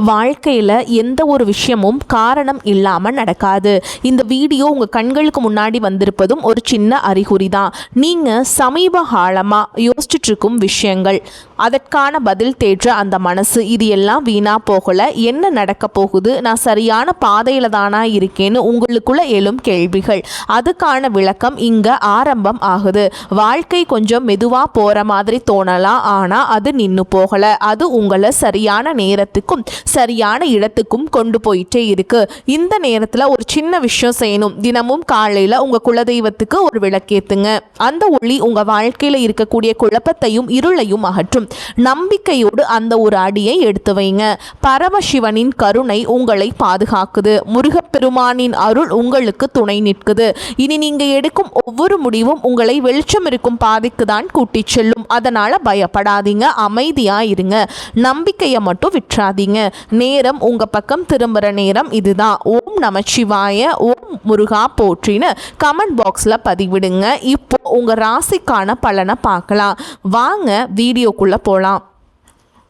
வாழ்க்கையில் எந்த ஒரு விஷயமும் காரணம் இல்லாமல் நடக்காது. இந்த வீடியோ உங்கள் கண்களுக்கு முன்னாடி வந்திருப்பதும் ஒரு சின்ன அறிகுறி தான். நீங்கள் சமீப காலமாக யோசிச்சுட்ருக்கும் விஷயங்கள், அதற்கான பதில் தேடுற அந்த மனசு, இது எல்லாம் வீணாக போகலை. என்ன நடக்க போகுது, நான் சரியான பாதையில் தானா இருக்கேன்னு உங்களுக்குள்ள எழும் கேள்விகள், அதுக்கான விளக்கம் இங்கே ஆரம்பம் ஆகுது. வாழ்க்கை கொஞ்சம் மெதுவாக போகிற மாதிரி தோணலாம், ஆனால் அது நின்று போகலை. அது உங்களை சரியான நேரத்துக்கும் சரியான இடத்துக்கும் கொண்டு போயிட்டே இருக்கு. இந்த நேரத்தில் ஒரு சின்ன விஷயம் செய்யணும். தினமும் காலையில் உங்கள் குலதெய்வத்துக்கு ஒரு விளக்கேத்துங்க. அந்த ஒளி உங்கள் வாழ்க்கையில் இருக்கக்கூடிய குழப்பத்தையும் இருளையும் அகற்றும். நம்பிக்கையோடு அந்த ஒரு அடியை எடுத்து வைங்க. பரமசிவனின் கருணை உங்களை பாதுகாக்குது. முருகப்பெருமானின் அருள் உங்களுக்கு துணை நிற்குது. இனி நீங்க எடுக்கும் ஒவ்வொரு முடிவும் உங்களை வெளிச்சம் இருக்கும் பாதைக்கு தான் கூட்டிச் செல்லும். அதனால பயப்படாதீங்க, அமைதியா இருங்க. நம்பிக்கையை மட்டும் விட்டுறாதீங்க. நேரம் உங்க பக்கம் திரும்புற நேரம் இதுதான். ஓம் நமச்சிவாய, ஓம் முருகா போற்றின்னு கமெண்ட் பாக்ஸ்ல பதிவிடுங்க. இப்போ உங்க ராசிக்கான பலனை பார்க்கலாம். வாங்க வீடியோக்குள்ள போலாம்.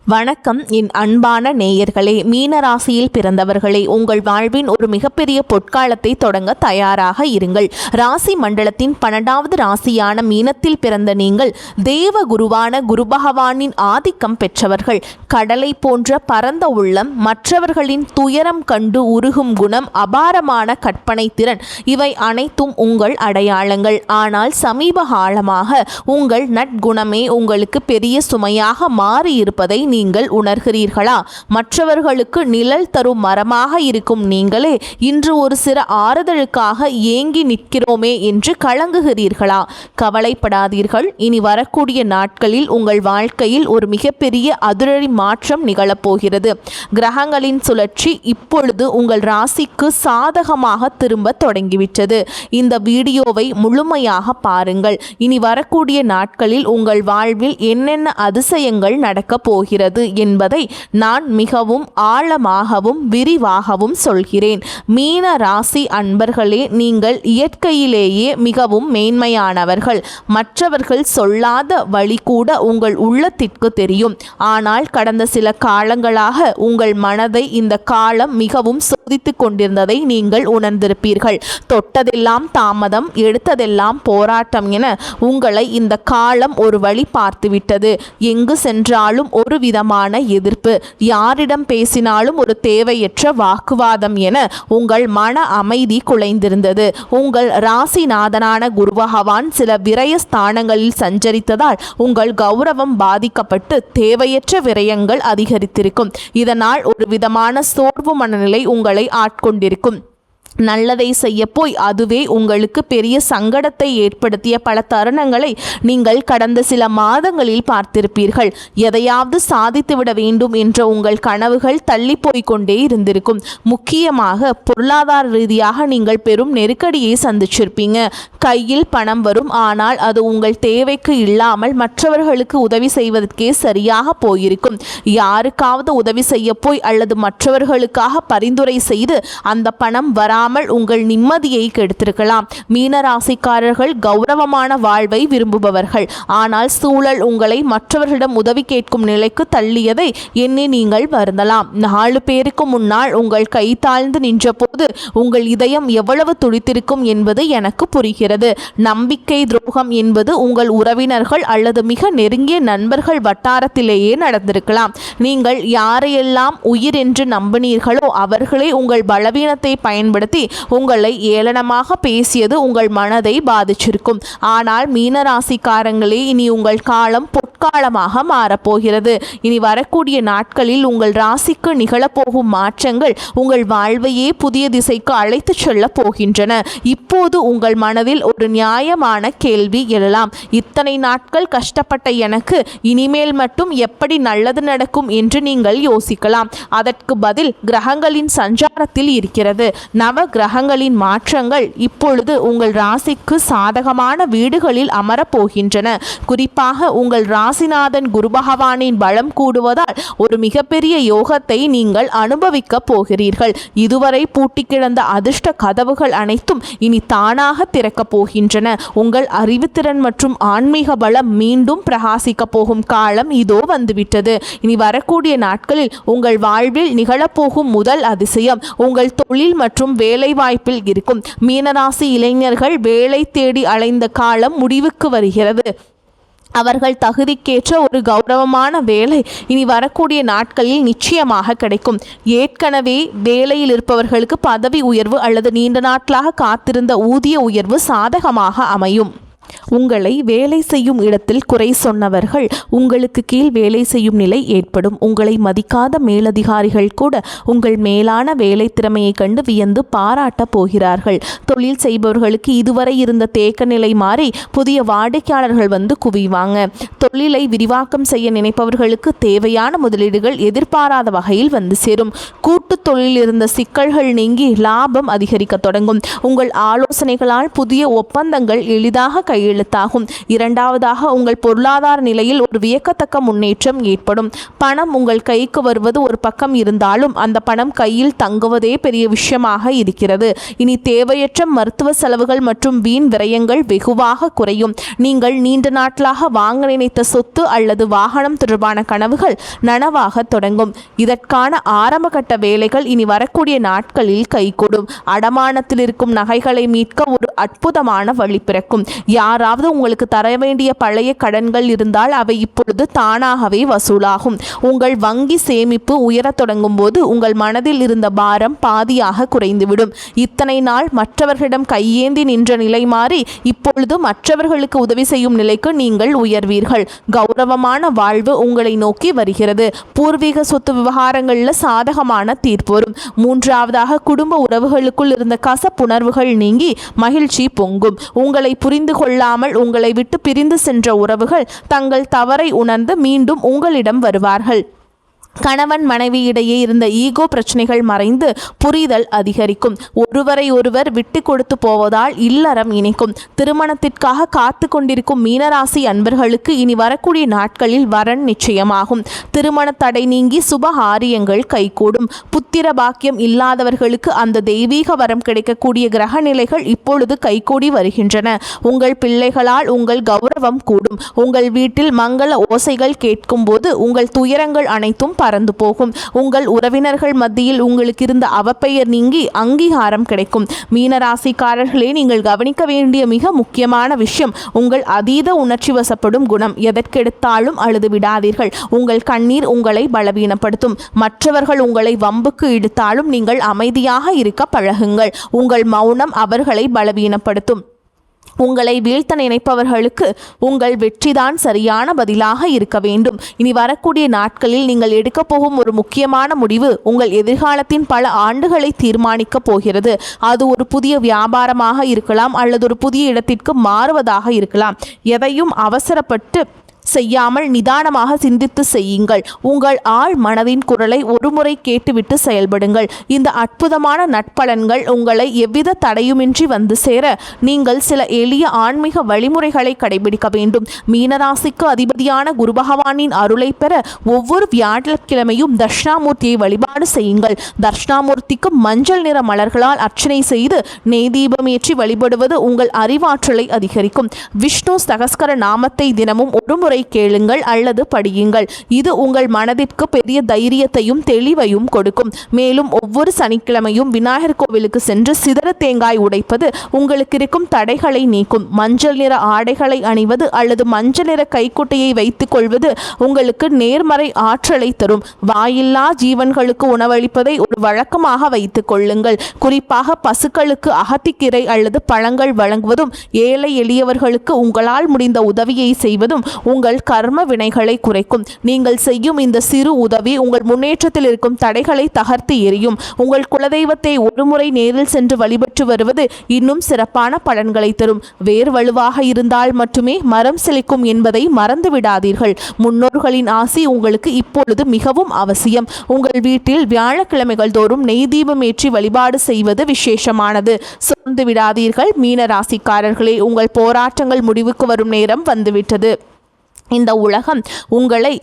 வணக்கம் என் அன்பான நேயர்களே, மீன ராசியில் பிறந்தவர்களே, உங்கள் வாழ்வின் ஒரு மிகப்பெரிய பொற்காலத்தை தொடங்க தயாராக இருங்கள். ராசி மண்டலத்தின் 12வது ராசியான மீனத்தில் பிறந்த நீங்கள் தேவ குருவான குரு பகவானின் ஆதிக்கம் பெற்றவர்கள். கடலை போன்ற பரந்த உள்ளம், மற்றவர்களின் துயரம் கண்டு உருகும் குணம், அபாரமான கற்பனை திறன், இவை அனைத்தும் உங்கள் அடையாளங்கள். ஆனால் சமீப காலமாக உங்கள் நற்குணமே உங்களுக்கு பெரிய சுமையாக மாறியிருப்பதை நீங்கள் உணர்கிறீர்களா? மற்றவர்களுக்கு நிழல் தரும் மரமாக இருக்கும் நீங்களே இன்று ஒரு சில ஆறுதலுக்காக ஏங்கி நிற்கிறோமே என்று கலங்குகிறீர்களா? கவலைப்படாதீர்கள். இனி வரக்கூடிய நாட்களில் உங்கள் வாழ்க்கையில் ஒரு மிகப்பெரிய அதிரடி மாற்றம் நிகழப்போகிறது. கிரகங்களின் சுழற்சி இப்பொழுது உங்கள் ராசிக்கு சாதகமாக திரும்ப தொடங்கிவிட்டது. இந்த வீடியோவை முழுமையாக பாருங்கள். இனி வரக்கூடிய நாட்களில் உங்கள் வாழ்வில் என்னென்ன அதிசயங்கள் நடக்கப் போகிறது என்பதை நான் மிகவும் ஆழமாகவும் விரிவாகவும் சொல்கிறேன். மீன ராசி அன்பர்களே, நீங்கள் இயற்கையிலேயே மிகவும் மேன்மையானவர்கள். மற்றவர்கள் சொல்லாத வழி கூட உங்கள் உள்ளத்திற்கு தெரியும். ஆனால் கடந்த சில காலங்களாக உங்கள் மனதை இந்த காலம் மிகவும் சோதித்து கொண்டிருந்ததை நீங்கள் உணர்ந்திருப்பீர்கள். தொட்டதெல்லாம் தாமதம், எடுத்ததெல்லாம் போராட்டம் என உங்களை இந்த காலம் ஒரு வழி பார்த்துவிட்டது. எங்கு சென்றாலும் ஒரு விதமான எதிர்ப்பு, யாரிடம் பேசினாலும் ஒரு தேவையற்ற வாக்குவாதம் என உங்கள் மன அமைதி குலைந்திருந்தது. உங்கள் ராசிநாதனான குரு பகவான் சில விரய ஸ்தானங்களில் சஞ்சரித்ததால் உங்கள் கௌரவம் பாதிக்கப்பட்டு தேவையற்ற விரயங்கள் அதிகரித்திருக்கும். இதனால் ஒரு விதமான சோர்வு மனநிலை உங்களை ஆட்கொண்டிருக்கும். நல்லதை செய்ய போய் அதுவே உங்களுக்கு பெரிய சங்கடத்தை ஏற்படுத்திய பல தருணங்களை நீங்கள் கடந்த சில மாதங்களில் பார்த்திருப்பீர்கள். எதையாவது சாதித்துவிட வேண்டும் என்ற உங்கள் கனவுகள் தள்ளி போய்கொண்டே இருந்திருக்கும். முக்கியமாக பொருளாதார ரீதியாக நீங்கள் பெரும் நெருக்கடியை சந்திச்சிருப்பீங்க. கையில் பணம் வரும், ஆனால் அது உங்கள் தேவைக்கு இல்லாமல் மற்றவர்களுக்கு உதவி செய்வதற்கே சரியாக போயிருக்கும். யாருக்காவது உதவி செய்ய போய் அல்லது மற்றவர்களுக்காக பரிந்துரை செய்து அந்த பணம் வரா உங்கள் நிம்மதியை கெடுத்திருக்கலாம். மீனராசிக்காரர்கள் கௌரவமான வாழ்வை விரும்புபவர்கள். ஆனால் சூழல் உங்களை மற்றவர்களிடம் உதவி கேட்கும் நிலைக்கு தள்ளியதை எண்ணி நீங்கள் வருந்தலாம். 4 பேருக்கு முன்னால் உங்கள் கை தாழ்ந்து நின்ற போது உங்கள் இதயம் எவ்வளவு துடித்திருக்கும் என்பது எனக்கு புரிகிறது. நம்பிக்கை துரோகம் என்பது உங்கள் உறவினர்கள் அல்லது மிக நெருங்கிய நண்பர்கள் வட்டாரத்திலேயே நடந்திருக்கலாம். நீங்கள் யாரையெல்லாம் உயிர் என்று நம்பினீர்களோ அவர்களே உங்கள் பலவீனத்தை பயன்படுத்தி உங்களை ஏளனமாக பேசியது உங்கள் மனதை பாதிச்சிருக்கும். ஆனால் மீனராசிக்காரங்களே, இனி உங்கள் காலம் பொற்காலமாக மாறப்போகிறது. இனி வரக்கூடிய நாட்களில் உங்கள் ராசிக்கு நிகழப்போகும் மாற்றங்கள் உங்கள் வாழ்வையே புதிய திசைக்கு அழைத்து செல்ல போகின்றன. இப்போது உங்கள் மனதில் ஒரு நியாயமான கேள்வி எழலாம். இத்தனை நாட்கள் கஷ்டப்பட்ட எனக்கு இனிமேல் மட்டும் எப்படி நல்லது நடக்கும் என்று நீங்கள் யோசிக்கலாம். அதற்கு பதில் கிரகங்களின் சஞ்சாரத்தில் இருக்கிறது. நவ கிரகங்களின் மாற்றங்கள் இப்பொழுது உங்கள் ராசிக்கு சாதகமான வீடுகளில் அமரப்போகின்றன. குறிப்பாக உங்கள் ராசிநாதன் குரு பகவானின் பலம் கூடுவதால் ஒரு மிகப்பெரிய யோகத்தை நீங்கள் அனுபவிக்க போகிறீர்கள். இதுவரை பூட்டி கிடந்த அதிர்ஷ்ட கதவுகள் அனைத்தும் இனி தானாக திறக்கப் போகின்றன. உங்கள் அறிவுத்திறன் மற்றும் ஆன்மீக பலம் மீண்டும் பிரகாசிக்க போகும் காலம் இதோ வந்துவிட்டது. இனி வரக்கூடிய நாட்களில் உங்கள் வாழ்வில் நிகழப்போகும் முதல் அதிசயம் உங்கள் தொழில் மற்றும் வேலை வாய்ப்பில் இருக்கும். மீனராசி இளைஞர்கள் வேலை தேடி அலைந்த காலம் முடிவுக்கு வருகிறது. அவர்கள் தகுதிக்கேற்ற ஒரு கௌரவமான வேலை இனி வரக்கூடிய நாட்களில் நிச்சயமாக கிடைக்கும். ஏற்கனவே வேலையில் இருப்பவர்களுக்கு பதவி உயர்வு அல்லது நீண்ட நாட்களாக காத்திருந்த ஊதிய உயர்வு சாதகமாக அமையும். உங்களை வேலை செய்யும் இடத்தில் குறை சொன்னவர்கள் உங்களுக்கு கீழ் வேலை செய்யும் நிலை ஏற்படும். உங்களை மதிக்காத மேலதிகாரிகள் கூட உங்கள் மேலான வேலை திறமையை கண்டு வியந்து பாராட்டப் போகிறார்கள். தொழில் செய்பவர்களுக்கு இதுவரை இருந்த தேக்க நிலை மாறி புதிய வாடிக்கையாளர்கள் வந்து குவிவாங்க. தொழிலை விரிவாக்கம் செய்ய நினைப்பவர்களுக்கு தேவையான முதலீடுகள் எதிர்பாராத வகையில் வந்து சேரும். கூட்டு தொழிலில் இருந்த சிக்கல்கள் நீங்கி லாபம் அதிகரிக்க தொடங்கும். உங்கள் ஆலோசனைகளால் புதிய ஒப்பந்தங்கள் எளிதாக கையெழுத்தாகும். இரண்டாவதாக, உங்கள் பொருளாதார நிலையில் ஒரு வியக்கத்தக்க முன்னேற்றம் ஏற்படும். பணம் உங்கள் கைக்கு வருவது ஒரு பக்கம் இருந்தாலும் அந்த பணம் கையில் தங்குவதே பெரிய விஷயமாக இருக்கிறது. இனி தேவையற்ற மருத்துவ செலவுகள் மற்றும் வீண் விரயங்கள் வெகுவாக குறையும். நீங்கள் நீண்ட நாட்களாக வாங்க நினைத்த சொத்து அல்லது வாகனம் தொடர்பான கனவுகள் நனவாக தொடங்கும். இதற்கான ஆரம்பகட்ட வேலைகள் இனி வரக்கூடிய நாட்களில் கைகூடும். அடமானத்தில் இருக்கும் நகைகளை மீட்க ஒரு அற்புதமான வழி பிறக்கும். யாராவது உங்களுக்கு தர வேண்டிய பழைய கடன்கள் இருந்தால் அவை இப்பொழுது தானாகவே வசூலாகும். உங்கள் வங்கி சேமிப்பு உயரத் தொடங்கும் போது உங்கள் மனதில் இருந்த பாரம் பாதியாக குறைந்துவிடும். இத்தனை நாள் மற்றவர்களிடம் கையேந்தி நின்ற நிலை மாறி இப்பொழுது மற்றவர்களுக்கு உதவி செய்யும் நிலைக்கு நீங்கள் உயர்வீர்கள். கௌரவமான வாழ்வு உங்களை நோக்கி வருகிறது. பூர்வீக சொத்து விவகாரங்களில் சாதகமான தீர்ப்பு வரும். மூன்றாவதாக, குடும்ப உறவுகளுக்குள் இருந்த கசப்புணர்வுகள் நீங்கி மகிழ்ச்சி பொங்கும். உங்களை புரிந்து கொள்ளாமல் உங்களை விட்டு பிரிந்து சென்ற உறவுகள் தங்கள் தவறை உணர்ந்து மீண்டும் உங்களிடம் வருவார்கள். கணவன் மனைவி இடையே இருந்த ஈகோ பிரச்சனைகள் மறைந்து புரிதல் அதிகரிக்கும். ஒருவரை ஒருவர் விட்டு கொடுத்து போவதால் இல்லறம் இணைக்கும். திருமணத்திற்காக காத்து கொண்டிருக்கும் மீனராசி அன்பர்களுக்கு இனி வரக்கூடிய நாட்களில் வரன் நிச்சயமாகும். திருமண தடை நீங்கி சுபகாரியங்கள் கைகூடும். புத்திர பாக்கியம் இல்லாதவர்களுக்கு அந்த தெய்வீக வரம் கிடைக்கக்கூடிய கிரக நிலைகள் இப்பொழுது கைகூடி வருகின்றன. உங்கள் பிள்ளைகளால் உங்கள் கௌரவம் கூடும். உங்கள் வீட்டில் மங்கள ஓசைகள் கேட்கும் போது உங்கள் துயரங்கள் அனைத்தும் பறந்து போகும். உங்கள் உறவினர்கள் மத்தியில் உங்களுக்கு இருந்த அவப்பெயர் நீங்கி அங்கீகாரம் கிடைக்கும். மீனராசிக்காரர்களே, நீங்கள் கவனிக்க வேண்டிய மிக முக்கியமான விஷயம் உங்கள் அதீத உணர்ச்சி வசப்படும் குணம். எதற்கெடுத்தாலும் அழுது விடாதீர்கள். உங்கள் கண்ணீர் உங்களை பலவீனப்படுத்தும். மற்றவர்கள் உங்களை வம்புக்கு இழுத்தாலும் நீங்கள் அமைதியாக இருக்க பழகுங்கள். உங்கள் மௌனம் அவர்களை பலவீனப்படுத்தும். உங்களை வீழ்த்த நினைப்பவர்களுக்கு உங்கள் வெற்றிதான் சரியான பதிலாக இருக்க வேண்டும். இனி வரக்கூடிய நாட்களில் நீங்கள் எடுக்கப் போகும் ஒரு முக்கியமான முடிவு உங்கள் எதிர்காலத்தின் பல ஆண்டுகளை தீர்மானிக்கப் போகிறது. அது ஒரு புதிய வியாபாரமாக இருக்கலாம் அல்லது ஒரு புதிய இடத்திற்கு மாறுவதாக இருக்கலாம். எதையும் அவசரப்பட்டு செய்யாமல் நிதானமாக சிந்தித்து செய்யுங்கள். உங்கள் ஆழ் மனதின் குரலை ஒருமுறை கேட்டுவிட்டு செயல்படுங்கள். இந்த அற்புதமான நட்பலன்கள் உங்களை எவ்வித தடையுமின்றி வந்து சேர நீங்கள் சில எளிய ஆன்மீக வழிமுறைகளை கடைபிடிக்க வேண்டும். மீனராசிக்கு அதிபதியான குரு பகவானின் அருளை பெற ஒவ்வொரு வியாழக்கிழமையும் தட்சிணாமூர்த்தியை வழிபாடு செய்யுங்கள். தட்சிணாமூர்த்திக்கு மஞ்சள் நிற மலர்களால் அர்ச்சனை செய்து நெய் தீபம் ஏற்றி வழிபடுவது உங்கள் அறிவாற்றலை அதிகரிக்கும். விஷ்ணு சகஸ்கர நாமத்தை தினமும் ஒருமுறை கேளுங்கள் அல்லது படியுங்கள். இது உங்கள் மனதிற்கு பெரிய தைரியத்தையும் தெளிவையும் கொடுக்கும். மேலும் ஒவ்வொரு சனிக்கிழமையும் விநாயகர் கோவிலுக்கு சென்று சிதற தேங்காய் உடைப்பது உங்களுக்கு இருக்கும் தடைகளை நீக்கும். மஞ்சள் நிற ஆடைகளை அணிவது அல்லது மஞ்சள் நிற கைக்குட்டையை வைத்துக் கொள்வது உங்களுக்கு நேர்மறை ஆற்றலை தரும். வாயில்லா ஜீவன்களுக்கு உணவளிப்பதை ஒரு வழக்கமாக வைத்துக் கொள்ளுங்கள். குறிப்பாக பசுக்களுக்கு அகத்திக்கீரை அல்லது பழங்கள் வழங்குவதும் ஏழை எளியவர்களுக்கு உங்களால் முடிந்த உதவியை செய்வதும் உங்கள் உங்கள் கர்ம வினைகளை குறைக்கும். நீங்கள் செய்யும் இந்த சிறு உதவி உங்கள் முன்னேற்றத்தில் இருக்கும் தடைகளை தகர்த்து எறியும். உங்கள் குலதெய்வத்தை ஒருமுறை நேரில் சென்று வழிபட்டு வருவது இன்னும் சிறப்பான பலன்களை தரும். வேர் வலுவாக இருந்தால் மட்டுமே மரம் செழிக்கும் என்பதை மறந்து விடாதீர்கள். முன்னோர்களின் ஆசி உங்களுக்கு இப்பொழுது மிகவும் அவசியம். உங்கள் வீட்டில் வியாழக்கிழமைகள் தோறும் நெய் தீபம் ஏற்றி வழிபாடு செய்வது விசேஷமானது. சோர்ந்து விடாதீர்கள் மீன ராசிக்காரர்களே. உங்கள் போராட்டங்கள் முடிவுக்கு வரும் நேரம் வந்துவிட்டது. இந்த உலகம் உங்களை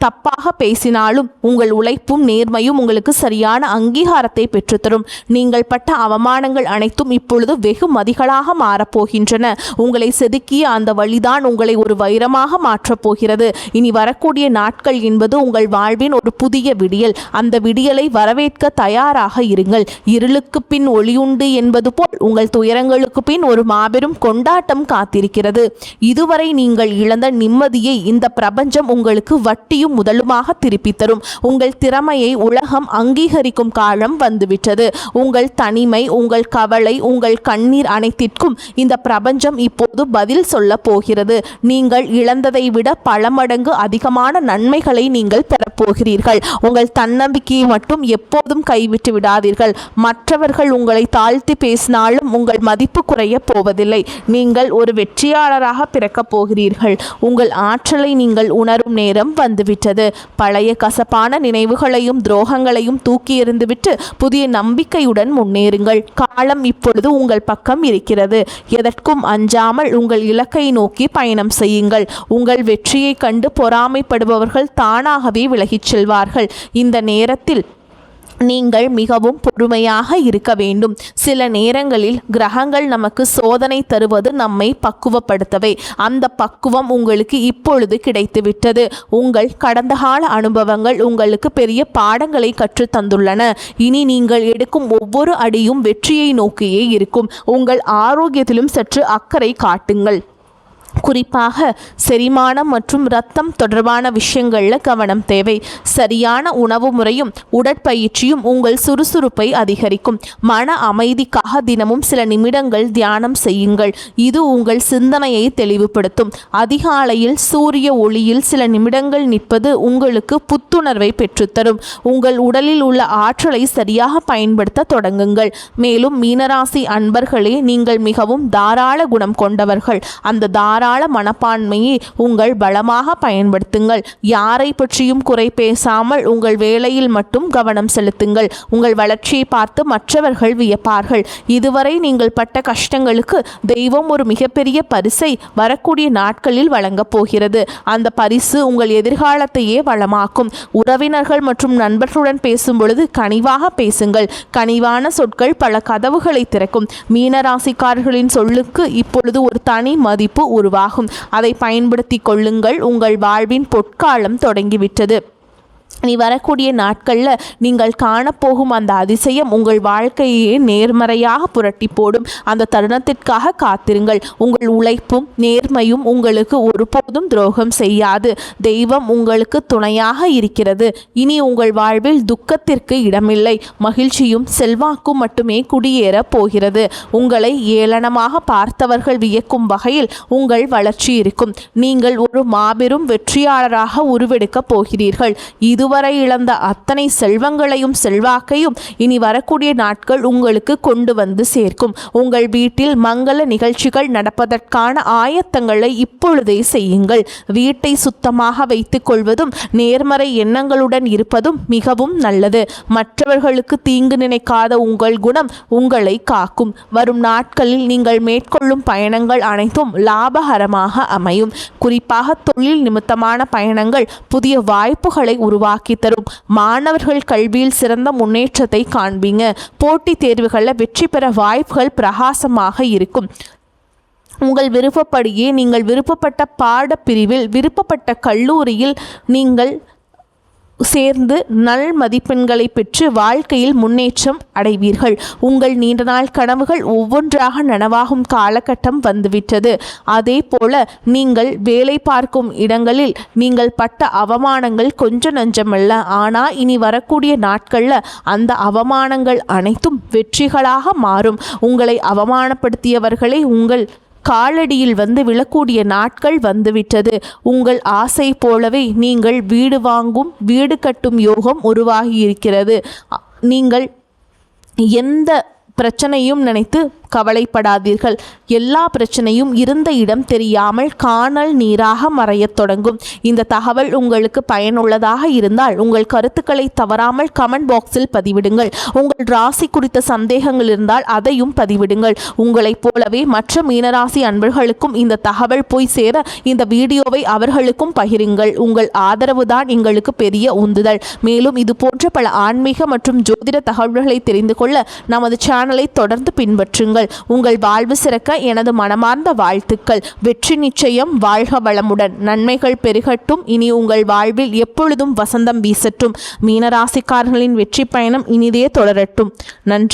தப்பாக பேசினாலும் உங்கள் உழைப்பும் நேர்மையும் உங்களுக்கு சரியான அங்கீகாரத்தை பெற்றுத்தரும். நீங்கள் பட்ட அவமானங்கள் அனைத்தும் இப்பொழுது வெகு மதிகளாக மாறப்போகின்றன. உங்களை செதுக்கிய அந்த வழிதான் உங்களை ஒரு வைரமாக மாற்றப் போகிறது. இனி வரக்கூடிய நாட்கள் என்பது உங்கள் வாழ்வின் ஒரு புதிய விடியல். அந்த விடியலை வரவேற்க தயாராக இருங்கள். இருளுக்கு பின் ஒளியுண்டு என்பது போல் உங்கள் துயரங்களுக்கு பின் ஒரு மாபெரும் கொண்டாட்டம் காத்திருக்கிறது. இதுவரை நீங்கள் இழந்த நிம்மதியை இந்த பிரபஞ்சம் உங்களுக்கு வட்டியும் முதலுமாக திருப்பி தரும். உங்கள் திறமையை உலகம் அங்கீகரிக்கும் காலம் வந்துவிட்டது. உங்கள் தனிமை, உங்கள் கவலை, உங்கள் கண்ணீர் அனைத்திற்கும் இந்த பிரபஞ்சம் இப்போது பதில் சொல்ல போகிறது. நீங்கள் இழந்ததை விட பல மடங்கு அதிகமான நன்மைகளை நீங்கள் பெறப்போகிறீர்கள். உங்கள் தன்னம்பிக்கையை மட்டும் எப்போதும் கைவிட்டு விடாதீர்கள். மற்றவர்கள் உங்களை தாழ்த்தி பேசினாலும் உங்கள் மதிப்பு குறைய போவதில்லை. நீங்கள் ஒரு வெற்றியாளராக பிறக்கப் போகிறீர்கள். உங்கள் ஆற்றலை நீங்கள் உணரும் நேரம் வந்துவிட்டது. பழைய கசப்பான நினைவுகளையும் துரோகங்களையும் தூக்கி எறிந்துவிட்டு புதிய நம்பிக்கையுடன் முன்னேறுங்கள். காலம் இப்பொழுது உங்கள் பக்கம் இருக்கிறது. எதற்கும் அஞ்சாமல் உங்கள் இலக்கை நோக்கி பயணம் செய்யுங்கள். உங்கள் வெற்றியை கண்டு பொறாமைப்படுபவர்கள் தானாகவே விலகிச் செல்வார்கள். இந்த நேரத்தில் நீங்கள் மிகவும் பொறுமையாக இருக்க வேண்டும். சில நேரங்களில் கிரகங்கள் நமக்கு சோதனை தருவது நம்மை பக்குவப்படுத்தவே. அந்த பக்குவம் உங்களுக்கு இப்பொழுது கிடைத்துவிட்டது. உங்கள் கடந்த கால அனுபவங்கள் உங்களுக்கு பெரிய பாடங்களை கற்றுத் தந்துள்ளன. இனி நீங்கள் எடுக்கும் ஒவ்வொரு அடியும் வெற்றியை நோக்கியே இருக்கும். உங்கள் ஆரோக்கியத்திலும் சற்று அக்கறை காட்டுங்கள். குறிப்பாக செரிமானம் மற்றும் இரத்தம் தொடர்பான விஷயங்களில் கவனம் தேவை. சரியான உணவு முறையும் உடற்பயிற்சியும் உங்கள் சுறுசுறுப்பை அதிகரிக்கும். மன அமைதிக்காக தினமும் சில நிமிடங்கள் தியானம் செய்யுங்கள். இது உங்கள் சிந்தனையை தெளிவுபடுத்தும். அதிகாலையில் சூரிய ஒளியில் சில நிமிடங்கள் நிற்பது உங்களுக்கு புத்துணர்வை பெற்றுத்தரும். உங்கள் உடலில் உள்ள ஆற்றலை சரியாக பயன்படுத்த தொடங்குங்கள். மேலும் மீனராசி அன்பர்களே, நீங்கள் மிகவும் தாராள குணம் கொண்டவர்கள். அந்த தாராள மனப்பான்மையை உங்கள் பலமாக பயன்படுத்துங்கள். யாரை பற்றியும் குறை பேசாமல் உங்கள் வேலையில் மட்டும் கவனம் செலுத்துங்கள். உங்கள் வளர்ச்சியை பார்த்து மற்றவர்கள் வியப்பார்கள். இதுவரை நீங்கள் பட்ட கஷ்டங்களுக்கு தெய்வம் ஒரு மிகப்பெரிய பரிசை வரக்கூடிய நாட்களில் வழங்கப் போகிறது. அந்த பரிசு உங்கள் எதிர்காலத்தையே வளமாக்கும். உறவினர்கள் மற்றும் நண்பர்களுடன் பேசும் பொழுது கனிவாக பேசுங்கள். கனிவான சொற்கள் பல கதவுகளை திறக்கும். மீனராசிக்காரர்களின் சொல்லுக்கு இப்பொழுது ஒரு தனி மதிப்பு உருவாகும். அதை பயன்படுத்தி கொள்ளுங்கள். உங்கள் வாழ்வின் பொற்காலம் தொடங்கிவிட்டது. இனி வரக்கூடிய நாட்களில் நீங்கள் காணப்போகும் அந்த அதிசயம் உங்கள் வாழ்க்கையே நேர்மறையாக புரட்டி போடும். அந்த தருணத்திற்காக காத்திருங்கள். உங்கள் உழைப்பும் நேர்மையும் உங்களுக்கு ஒருபோதும் துரோகம் செய்யாது. தெய்வம் உங்களுக்கு துணையாக இருக்கிறது. இனி உங்கள் வாழ்வில் துக்கத்திற்கு இடமில்லை. மகிழ்ச்சியும் செல்வாக்கும் மட்டுமே குடியேற போகிறது. உங்களை ஏளனமாக பார்த்தவர்கள் வியக்கும் வகையில் உங்கள் வளர்ச்சி இருக்கும். நீங்கள் ஒரு மாபெரும் வெற்றியாளராக உருவெடுக்கப் போகிறீர்கள். இதுவரை இழந்த அத்தனை செல்வங்களையும் செல்வாக்கையும் இனி வரக்கூடிய நாட்கள் உங்களுக்கு கொண்டு வந்து சேர்க்கும். உங்கள் வீட்டில் மங்கள நிகழ்ச்சிகள் நடப்பதற்கான ஆயத்தங்களை இப்பொழுதே செய்யுங்கள். வீட்டை சுத்தமாக வைத்துக் கொள்வதும் நேர்மறை எண்ணங்களுடன் இருப்பதும் மிகவும் நல்லது. மற்றவர்களுக்கு தீங்கு நினைக்காத உங்கள் குணம் உங்களை காக்கும். வரும் நாட்களில் நீங்கள் மேற்கொள்ளும் பயணங்கள் அனைத்தும் லாபகரமாக அமையும். குறிப்பாக தொழில் நிமித்தமான பயணங்கள் புதிய வாய்ப்புகளை உருவாக்கி தரும். மாணவர்கள் கல்வியில் சிறந்த முன்னேற்றத்தை காண்பீங்க. போட்டித் தேர்வுகளில் வெற்றி பெற வாய்ப்புகள் பிரகாசமாக இருக்கும். உங்கள் விருப்பப்படியே நீங்கள் விருப்பப்பட்ட பாடப்பிரிவில் விருப்பப்பட்ட கல்லூரியில் நீங்கள் சேர்ந்து நல் மதிப்பெண்களை பெற்று வாழ்க்கையில் முன்னேற்றம் அடைவீர்கள். உங்கள் நீண்ட நாள் கனவுகள் ஒவ்வொன்றாக நனவாகும் காலகட்டம் வந்துவிட்டது. அதே போல நீங்கள் வேலை பார்க்கும் இடங்களில் நீங்கள் பட்ட அவமானங்கள் கொஞ்சம் நஞ்சமல்ல. ஆனால் இனி வரக்கூடிய நாட்களில் அந்த அவமானங்கள் அனைத்தும் வெற்றிகளாக மாறும். உங்களை அவமானப்படுத்தியவர்களை உங்கள் காலடியில் வந்து விழக்கூடிய நாட்கள் வந்துவிட்டது. உங்கள் ஆசை போலவே நீங்கள் வீடு வாங்கும், வீடு கட்டும் யோகம் உருவாகி இருக்கிறது. நீங்கள் எந்த பிரச்சனையும் நினைத்து கவலைப்படாதீர்கள். எல்லா பிரச்சனையும் இருந்த இடம் தெரியாமல் காணல் நீராக மறையத் தொடங்கும். இந்த தகவல் உங்களுக்கு பயனுள்ளதாக இருந்தால் உங்கள் கருத்துக்களை தவறாமல் கமெண்ட் பாக்ஸில் பதிவிடுங்கள். உங்கள் ராசி குறித்த சந்தேகங்கள் இருந்தால் அதையும் பதிவிடுங்கள். உங்களைப் போலவே மற்ற மீனராசி அன்பர்களுக்கும் இந்த தகவல் போய் சேர இந்த வீடியோவை அவர்களுக்கும் பகிருங்கள். உங்கள் ஆதரவு தான் எங்களுக்கு பெரிய உந்துதல். மேலும் இது போன்ற பல ஆன்மீக மற்றும் ஜோதிட தகவல்களை தெரிந்து கொள்ள நமது சேனலை தொடர்ந்து பின்பற்றுங்கள். உங்கள் வாழ்வு சிறக்க எனது மனமார்ந்த வாழ்த்துக்கள். வெற்றி நிச்சயம். வாழ்க வளமுடன். நன்மைகள் பெருகட்டும். இனி உங்கள் வாழ்வில் எப்பொழுதும் வசந்தம் வீசட்டும். மீனராசிக்காரர்களின் வெற்றி பயணம் இனிதே தொடரட்டும். நன்றி.